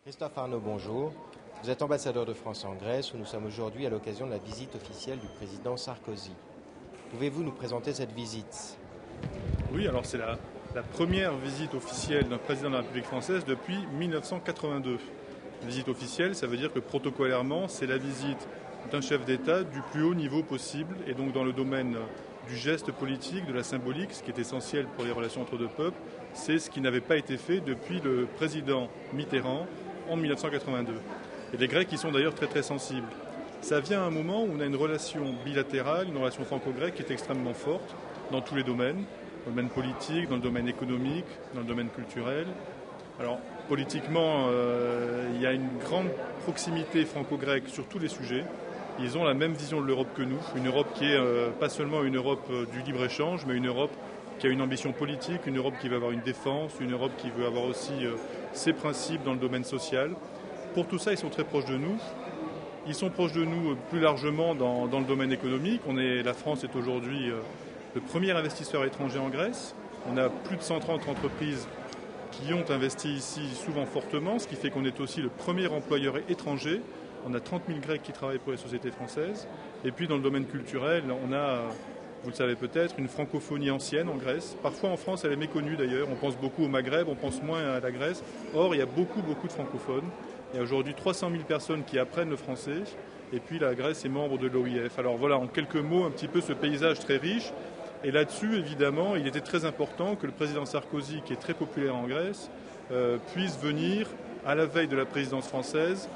Christophe Arnaud, bonjour. Vous êtes ambassadeur de France en Grèce où nous sommes aujourd'hui à l'occasion de la visite officielle du président Sarkozy. Pouvez-vous nous présenter cette visite ? Oui, alors c'est la première visite officielle d'un président de la République française depuis 1982. Visite officielle, ça veut dire que protocolairement, c'est la visite d'un chef d'État du plus haut niveau possible et donc dans le domaine du geste politique, de la symbolique, ce qui est essentiel pour les relations entre deux peuples, c'est ce qui n'avait pas été fait depuis le président Mitterrand en 1982. Et les Grecs y sont d'ailleurs très très sensibles. Ça vient à un moment où on a une relation bilatérale, une relation franco-grecque qui est extrêmement forte dans tous les domaines, dans le domaine politique, dans le domaine économique, dans le domaine culturel. Alors politiquement, il y a une grande proximité franco-grecque sur tous les sujets. Ils ont la même vision de l'Europe que nous, une Europe qui est pas seulement une Europe du libre-échange, mais une Europe qui a une ambition politique, une Europe qui veut avoir une défense, une Europe qui veut avoir aussi ses principes dans le domaine social. Pour tout ça, ils sont très proches de nous. Ils sont proches de nous plus largement dans le domaine économique. La France est aujourd'hui le premier investisseur étranger en Grèce. On a plus de 130 entreprises qui ont investi ici, souvent fortement, ce qui fait qu'on est aussi le premier employeur étranger. On a 30 000 Grecs qui travaillent pour les sociétés françaises. Et puis dans le domaine culturel, on a, vous le savez peut-être, une francophonie ancienne en Grèce. Parfois en France, elle est méconnue d'ailleurs. On pense beaucoup au Maghreb, on pense moins à la Grèce. Or, il y a beaucoup de francophones. Il y a aujourd'hui 300 000 personnes qui apprennent le français. Et puis la Grèce est membre de l'OIF. Alors voilà, en quelques mots, un petit peu ce paysage très riche. Et là-dessus, évidemment, il était très important que le président Sarkozy, qui est très populaire en Grèce, puisse venir, à la veille de la présidence française,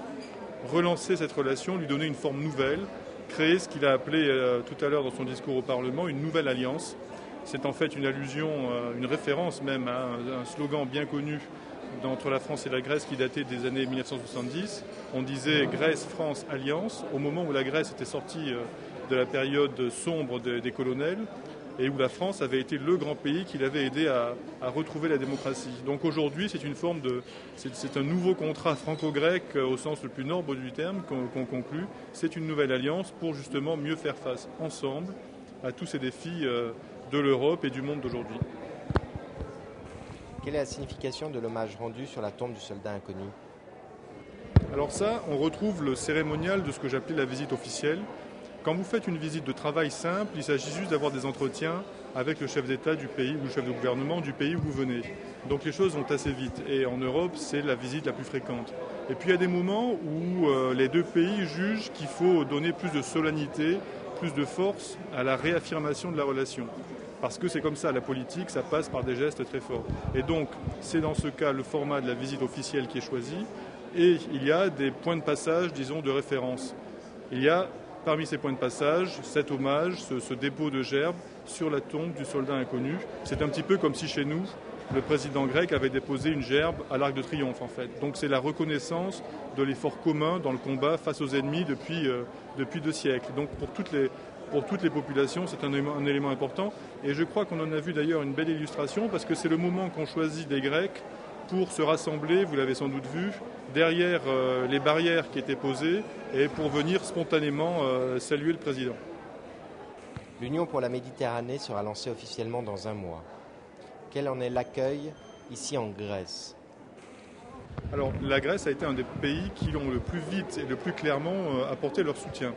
relancer cette relation, lui donner une forme nouvelle, créer ce qu'il a appelé tout à l'heure dans son discours au Parlement, une nouvelle alliance. C'est en fait une allusion, une référence même à un slogan bien connu entre la France et la Grèce qui datait des années 1970. On disait Grèce-France Alliance, au moment où la Grèce était sortie de la période sombre des colonels et où la France avait été le grand pays qui l'avait aidé à retrouver la démocratie. Donc aujourd'hui, c'est une forme c'est un nouveau contrat franco-grec au sens le plus noble du terme qu'on conclut. C'est une nouvelle alliance pour justement mieux faire face ensemble à tous ces défis de l'Europe et du monde d'aujourd'hui. Quelle est la signification de l'hommage rendu sur la tombe du soldat inconnu ? Alors ça, on retrouve le cérémonial de ce que j'appelais la visite officielle. Quand vous faites une visite de travail simple, il s'agit juste d'avoir des entretiens avec le chef d'État du pays ou le chef de gouvernement du pays où vous venez. Donc les choses vont assez vite. Et en Europe, c'est la visite la plus fréquente. Et puis il y a des moments où les deux pays jugent qu'il faut donner plus de solennité, plus de force à la réaffirmation de la relation. Parce que c'est comme ça, la politique, ça passe par des gestes très forts. Et donc, c'est dans ce cas le format de la visite officielle qui est choisi. Et il y a des points de passage, disons, de référence. Il y a parmi ces points de passage, cet hommage, ce dépôt de gerbes sur la tombe du soldat inconnu. C'est un petit peu comme si chez nous, le président grec avait déposé une gerbe à l'Arc de Triomphe en fait. Donc c'est la reconnaissance de l'effort commun dans le combat face aux ennemis depuis 2 siècles. Donc pour toutes les populations, c'est un élément important. Et je crois qu'on en a vu d'ailleurs une belle illustration parce que c'est le moment qu'on choisit des Grecs pour se rassembler, vous l'avez sans doute vu, derrière les barrières qui étaient posées et pour venir spontanément saluer le président. L'Union pour la Méditerranée sera lancée officiellement dans 1 mois. Quel en est l'accueil ici en Grèce ? Alors la Grèce a été un des pays qui ont le plus vite et le plus clairement apporté leur soutien.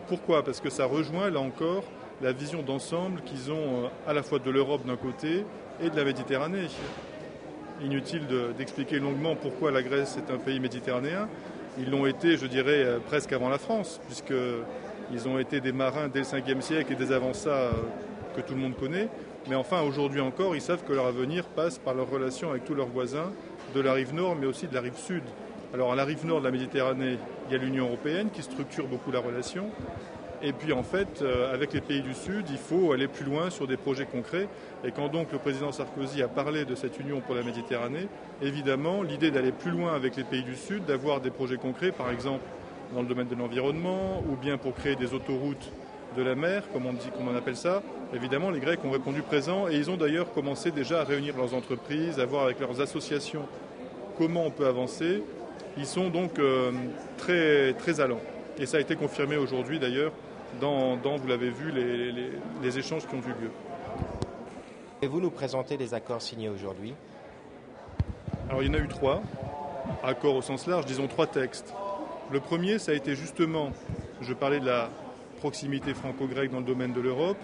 Pourquoi ? Parce que ça rejoint là encore la vision d'ensemble qu'ils ont à la fois de l'Europe d'un côté et de la Méditerranée. Inutile d'expliquer longuement pourquoi la Grèce est un pays méditerranéen. Ils l'ont été, je dirais, presque avant la France, puisqu'ils ont été des marins dès le 5e siècle et dès avant ça que tout le monde connaît. Mais enfin, aujourd'hui encore, ils savent que leur avenir passe par leur relation avec tous leurs voisins de la rive nord, mais aussi de la rive sud. Alors, à la rive nord de la Méditerranée, il y a l'Union européenne qui structure beaucoup la relation. Et puis en fait, avec les pays du Sud, il faut aller plus loin sur des projets concrets. Et quand donc le président Sarkozy a parlé de cette union pour la Méditerranée, évidemment, l'idée d'aller plus loin avec les pays du Sud, d'avoir des projets concrets, par exemple dans le domaine de l'environnement, ou bien pour créer des autoroutes de la mer, comme on appelle ça, évidemment, les Grecs ont répondu présent. Et ils ont d'ailleurs commencé déjà à réunir leurs entreprises, à voir avec leurs associations comment on peut avancer. Ils sont donc très, très allants. Et ça a été confirmé aujourd'hui d'ailleurs dans vous l'avez vu, les échanges qui ont eu lieu. Pouvez-vous nous présenter les accords signés aujourd'hui ? Alors il y en a eu 3. accord au sens large, disons 3 textes. Le premier, ça a été justement, je parlais de la proximité franco-grecque dans le domaine de l'Europe,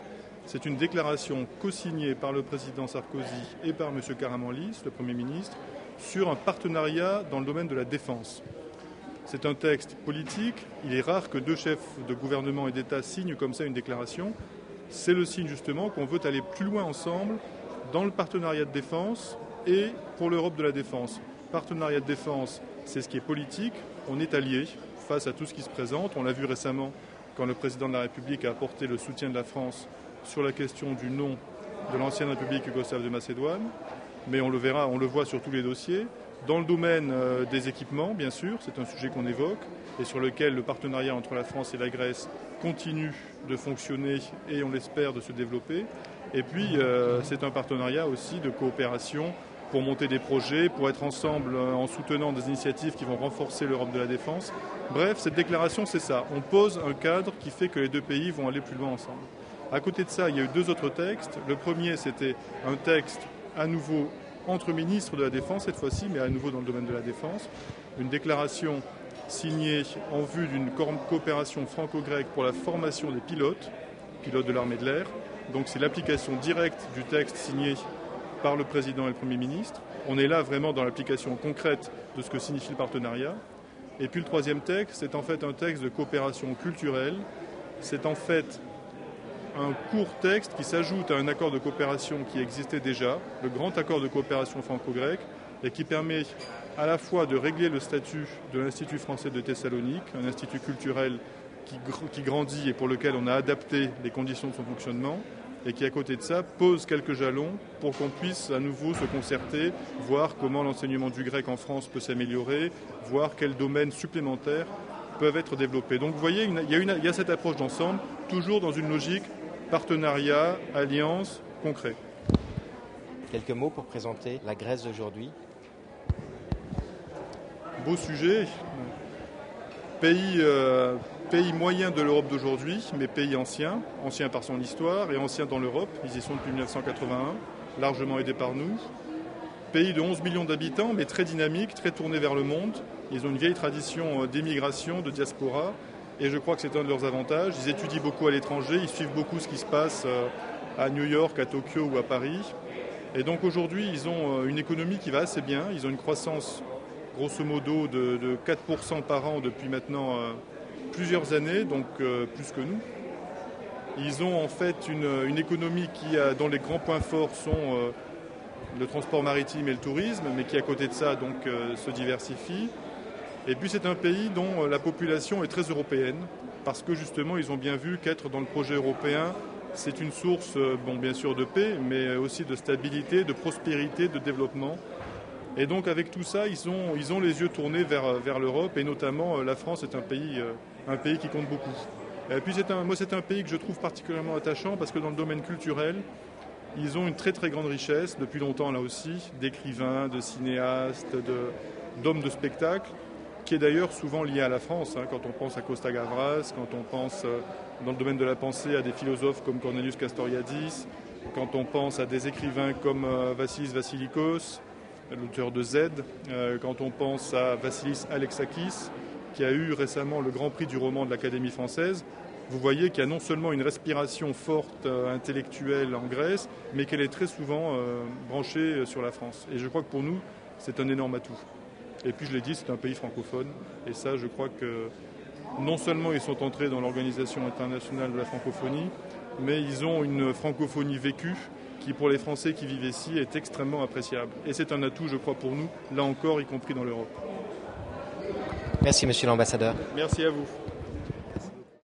c'est une déclaration co-signée par le président Sarkozy et par M. Karamanlis, le Premier ministre, sur un partenariat dans le domaine de la défense. C'est un texte politique, il est rare que 2 chefs de gouvernement et d'État signent comme ça une déclaration. C'est le signe justement qu'on veut aller plus loin ensemble dans le partenariat de défense et pour l'Europe de la défense. Partenariat de défense, c'est ce qui est politique, on est alliés face à tout ce qui se présente. On l'a vu récemment quand le président de la République a apporté le soutien de la France sur la question du nom de l'ancienne République yougoslave de Macédoine, mais on le verra, on le voit sur tous les dossiers. Dans le domaine des équipements, bien sûr, c'est un sujet qu'on évoque et sur lequel le partenariat entre la France et la Grèce continue de fonctionner et on l'espère de se développer. Et puis c'est un partenariat aussi de coopération pour monter des projets, pour être ensemble en soutenant des initiatives qui vont renforcer l'Europe de la défense. Bref, cette déclaration, c'est ça. On pose un cadre qui fait que les 2 pays vont aller plus loin ensemble. À côté de ça, il y a eu 2 autres textes. Le premier, c'était un texte à nouveau entre ministres de la Défense cette fois-ci, mais à nouveau dans le domaine de la défense. Une déclaration signée en vue d'une coopération franco-grecque pour la formation des pilotes de l'armée de l'air. Donc c'est l'application directe du texte signé par le président et le Premier ministre. On est là vraiment dans l'application concrète de ce que signifie le partenariat. Et puis le troisième texte, c'est en fait un texte de coopération culturelle. C'est en fait un court texte qui s'ajoute à un accord de coopération qui existait déjà, le grand accord de coopération franco-grecque, et qui permet à la fois de régler le statut de l'Institut français de Thessalonique, un institut culturel qui grandit et pour lequel on a adapté les conditions de son fonctionnement, et qui, à côté de ça, pose quelques jalons pour qu'on puisse à nouveau se concerter, voir comment l'enseignement du grec en France peut s'améliorer, voir quels domaines supplémentaires peuvent être développés. Donc vous voyez, il y a cette approche d'ensemble, toujours dans une logique partenariat, alliance, concret. Quelques mots pour présenter la Grèce d'aujourd'hui. Beau sujet. Pays moyen de l'Europe d'aujourd'hui, mais pays ancien par son histoire et ancien dans l'Europe. Ils y sont depuis 1981, largement aidés par nous. Pays de 11 millions d'habitants, mais très dynamique, très tourné vers le monde. Ils ont une vieille tradition d'émigration, de diaspora, et je crois que c'est un de leurs avantages. Ils étudient beaucoup à l'étranger, ils suivent beaucoup ce qui se passe à New York, à Tokyo ou à Paris. Et donc aujourd'hui, ils ont une économie qui va assez bien. Ils ont une croissance, grosso modo, de 4% par an depuis maintenant plusieurs années, donc plus que nous. Ils ont en fait une économie dont les grands points forts sont le transport maritime et le tourisme, mais qui à côté de ça donc, se diversifie. Et puis c'est un pays dont la population est très européenne, parce que justement ils ont bien vu qu'être dans le projet européen, c'est une source, bien sûr de paix, mais aussi de stabilité, de prospérité, de développement. Et donc avec tout ça, ils ont les yeux tournés vers l'Europe, et notamment la France est un pays qui compte beaucoup. Et puis c'est un pays que je trouve particulièrement attachant, parce que dans le domaine culturel, ils ont une très très grande richesse, depuis longtemps là aussi, d'écrivains, de cinéastes, d'hommes de spectacle, qui est d'ailleurs souvent lié à la France, quand on pense à Costa Gavras, quand on pense dans le domaine de la pensée à des philosophes comme Cornelius Castoriadis, quand on pense à des écrivains comme Vassilis Vassilikos, l'auteur de Z, quand on pense à Vassilis Alexakis, qui a eu récemment le Grand Prix du roman de l'Académie française. Vous voyez qu'il y a non seulement une respiration forte intellectuelle en Grèce, mais qu'elle est très souvent branchée sur la France. Et je crois que pour nous, c'est un énorme atout. Et puis je l'ai dit, c'est un pays francophone. Et ça, je crois que non seulement ils sont entrés dans l'Organisation internationale de la francophonie, mais ils ont une francophonie vécue qui, pour les Français qui vivent ici, est extrêmement appréciable. Et c'est un atout, je crois, pour nous, là encore, y compris dans l'Europe. Merci, monsieur l'ambassadeur. Merci à vous.